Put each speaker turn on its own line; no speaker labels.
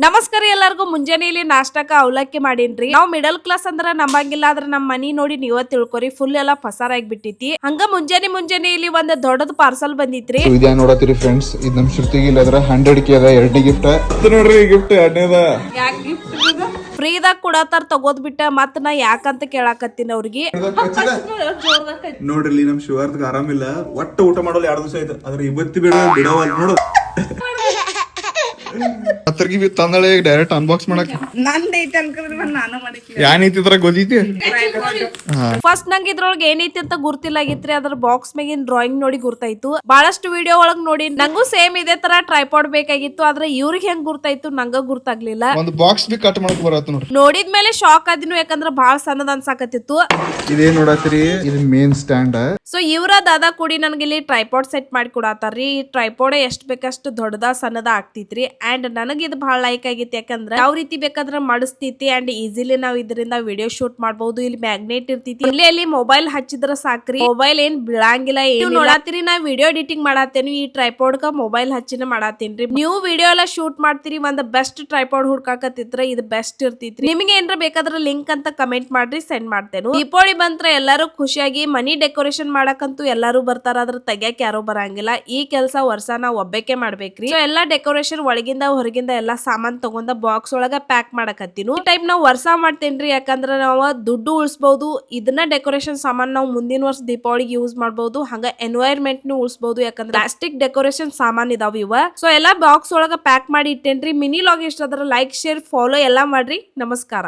ನಮಸ್ಕಾರ ಎಲ್ಲರಿಗೂ ಮುಂಜಾನೆಯಲ್ಲಿ ನಾಷ್ಟಕ್ಕ ಅವಲಕ್ಕಿ ಮಾಡೀನ್ರಿ. ನಾವ್ ಮಿಡಲ್ ಕ್ಲಾಸ್ ಅಂದ್ರ ನಂಬಂಗಿಲ್ಲ, ಆದ್ರ ನಮ್ ಮನಿ ನೋಡಿ ನೀವ ತಿಳ್ಕೊರಿ, ಫುಲ್ ಎಲ್ಲಾ ಪಸಾರಾಗಿ ಬಿಟ್ಟಿತಿ. ಹಂಗ ಮುಂಜಾನೆ ಇಲ್ಲಿ ಒಂದ್ ದೊಡ್ಡದ್ ಪಾರ್ಸಲ್ ಬಂದಿತ್ರಿ.
ಇದ ನೋಡತ್ತೀರಿ ಫ್ರೆಂಡ್ಸ್, ಇದ್ ನಮ್ ಶ್ರುತಿಗೆ ಇಲ್ಲ ಅದ್ರ 100 ಕೆ ಅದ. ಎರಡನೇ ಗಿಫ್ಟ್ ನೋಡ್ರಿ, ಗಿಫ್ಟ್ ಎರಡನೇದ
ಫ್ರೀದಾಗ ಕೊಡತಾರ, ತಗೋದ್ ಬಿಟ್ಟ ಮತ್ ನಾ ಯಾಕಂತ ಕೇಳಾಕತ್ತೀನಿ ಅವ್ರಿಗೆ.
ನೋಡ್ರಿ ನಮ್ ಶಿವಾರ್ಥ ಆರಾಮಿಲ್ಲ, ಒಟ್ಟ ಊಟ ಮಾಡೋಲ್ಲ 2 ದಿವಸ ಆಯ್ತು. ಅದ್ರ ಇವತ್ತಿ ಬಿಡವಲ್ ನೋಡು. ಅತ್ತರ್ಗಿ ತಂದಳೆ ಡೈರೆಕ್ಟ್ ಅನ್ಬಾಕ್ಸ್ ಮಾಡಕ್ ಏನೈತಿದ್ರ ಗೊತ್ತೈತಿ.
ಫಸ್ಟ್ ನಂಗೆ ಇದ್ರೊಳಗೆ ಏನೈತಿ ಅಂತ ಗುರ್ತಿಲ್ಲಾಗಿತ್ರಿ, ಅದ್ರ ಬಾಕ್ಸ್ ಮ್ಯಾಗಿನ್ ಡ್ರಾಯಿಂಗ್ ನೋಡಿ ಗುರ್ತಾಯ್ತು. ಬಹಳಷ್ಟು ವಿಡಿಯೋ ಒಳಗ್ ನೋಡಿ ನಂಗೂ ಸೇಮ್ ಇದೇ ತರ ಟ್ರೈಪಾಡ್ ಬೇಕಾಗಿತ್ತು, ಆದ್ರೆ ಇವ್ರಿಗೆ ಹೆಂಗ್ ಗುರ್ತಾಯ್ತು ನಂಗ ಗುರ್ತಾಗ್ಲಿಲ್ಲ.
ಒಂದು ಬಾಕ್ಸ್ ಬಿ ಕಟ್ ಮಾಡಕ್ ಬರತ್ತ ನೋಡ್ರಿ.
ನೋಡಿದ್ಮೇಲೆ ಶಾಕ್ ಆದಿನು, ಯಾಕಂದ್ರ ಬಹಳ ಸಣ್ಣದ ಅನ್ಸಾಕತ್ತಿತ್ತು.
ಇದೇ ನೋಡತ್ತೀರಿ, ಇದು ಮೇನ್ ಸ್ಟ್ಯಾಂಡ್.
ಸೊ ಇವರ ದಾದಾ ಕೂಡಿ ನನಗೆ ಇಲ್ಲಿ ಟ್ರೈಪಾಡ್ ಸೆಟ್ ಮಾಡಿ ಕೊಡಾತಾರ್ರಿ. ಈ ಟ್ರೈಪಾಡ್ ಎಷ್ಟ್ ಬೇಕಷ್ಟು ದೊಡ್ಡದ ಸಣ್ಣದ ಆಗ್ತಿತ್ರಿ. ಅಂಡ್ ನನಗೆ ಇದು ಬಹಳ ಲೈಕ್ ಆಗಿತ್ತು, ಯಾಕಂದ್ರೆ ಯಾವ ರೀತಿ ಬೇಕಾದ್ರೆ ಮಾಡಿಸ್ತೈತಿ ಅಂಡ್ ಈಸಿಲಿ ನಾವ್ ಇದರಿಂದ ವಿಡಿಯೋ ಶೂಟ್ ಮಾಡಬಹುದು. ಇಲ್ಲಿ ಮ್ಯಾಗ್ನೆಟ್ ಇರ್ತೈತಿ, ಇಲ್ಲಿ ಅಲ್ಲಿ ಮೊಬೈಲ್ ಹಚ್ಚಿದ್ರ ಸಾಕ್ರಿ, ಮೊಬೈಲ್ ಏನ್ ಬೀಳಂಗಿಲ್ಲ. ಏನು ನೋಡಾತಿರಿ, ನಾ ವಿಡಿಯೋ ಎಡಿಟಿಂಗ್ ಮಾಡತ್ತೇನೆ, ಈ ಟ್ರೈಪಾಡ್ ಕ ಮೊಬೈಲ್ ಹಚ್ಚಿನ ಮಾಡತ್ತೇನ್ರಿ. ನೀವು ವಿಡಿಯೋ ಎಲ್ಲ ಶೂಟ್ ಮಾಡ್ತೀರಿ, ಒಂದ್ ಬೆಸ್ಟ್ ಟ್ರೈಪಾಡ್ ಹುಡ್ಕಾಕತ್ತಿದ್ರ ಇದು ಬೆಸ್ಟ್ ಇರ್ತೈತ್ರಿ. ನಿಮಗೆ ಏನ್ರ ಬೇಕಾದ್ರೆ ಲಿಂಕ್ ಅಂತ ಕಮೆಂಟ್ ಮಾಡ್ರಿ, ಸೆಂಡ್ ಮಾಡ್ತೇನೆ. ದೀಪಾವಳಿ ಬಂತ್ರ ಎಲ್ಲರೂ ಖುಷಿಯಾಗಿ ಮನಿ ಡೆಕೋರೇಷನ್ ಮಾಡಕಂತೂ ಎಲ್ಲರೂ ಬರ್ತಾರ, ಅದ್ರ ತೆಗ್ಯಾಕ ಯಾರು ಬರಂಗಿಲ್ಲ. ಈ ಕೆಲಸ ವರ್ಷ ನಾವ್ ಒಬ್ಬಕ್ಕೆ ಮಾಡ್ಬೇಕ್ರಿ. ಸೊ ಎಲ್ಲಾ ಡೆಕೋರೇಷನ್ ಒಳಗಿಂದ ಹೊರಗಿಂದ ಎಲ್ಲಾ ಸಾಮಾನ್ ತಗೊಂಡ ಬಾಕ್ಸ್ ಒಳಗ ಪ್ಯಾಕ್ ಮಾಡಕತ್ತೀನಿ. ಈ ಟೈಪ್ ನಾವ್ ವರ್ಷ ಮಾಡ್ತೇನ್ರಿ, ಯಾಕಂದ್ರ ನಾವ್ ದುಡ್ಡು ಉಳಿಸಬಹುದು. ಇದನ್ನ ಡೆಕೋರೇಷನ್ ಸಾಮಾನ್ ನಾವು ಮುಂದಿನ ವರ್ಷ ದೀಪಾವಳಿಗೆ ಯೂಸ್ ಮಾಡಬಹುದು. ಹಂಗ ಎನ್ವೈರ್ಮೆಂಟ್ ನು ಉಳಿಸಬಹುದು, ಯಾಕಂದ್ರೆ ಪ್ಲಾಸ್ಟಿಕ್ ಡೆಕೋರೇಷನ್ ಸಾಮಾನ್ ಇದಾವ ಇವ. ಸೊ ಎಲ್ಲಾ ಬಾಕ್ಸ್ ಒಳಗ ಪ್ಯಾಕ್ ಮಾಡಿ ಇಟ್ಟೇನ್ರಿ. ಮಿನಿ ಲಾಗ್ ಇಷ್ಟ ಆದ್ರ ಲೈಕ್, ಶೇರ್, ಫಾಲೋ ಎಲ್ಲಾ ಮಾಡ್ರಿ. ನಮಸ್ಕಾರ.